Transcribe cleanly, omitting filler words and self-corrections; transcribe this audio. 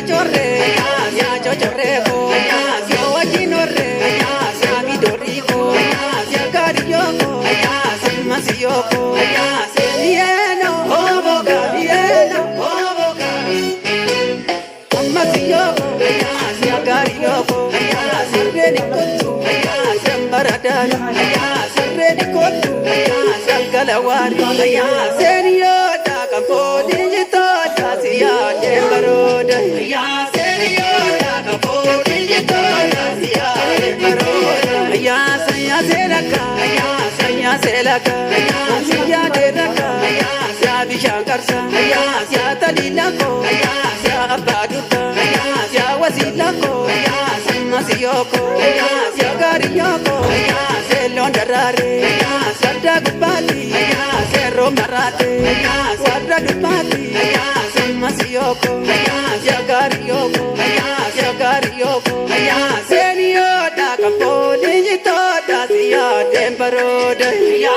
chorre, ya chorrego, ya guachinorre, ya vidorico, ya carioco, ya masiyoko, ya selieno, hoboca, vieno, hoboca, masiyoko, ya carioco, ya serenicotu, ya sembaradana, ya serenicotu, ya galawari, ya seriota, campo digito, ya tembaroda, ya seriota, campo digito, ya tembaroda, ya selaka, ya selaka, ya deraka, ya bishankarsa, ya talilako, ya abaduta, ya wasilako, masiyoko, ya gariyoko, selondarare, sada gubati, sero marate, sada gubati, masiyoko, ya gariyoko, senio da kapoli to da siya tembaroda ya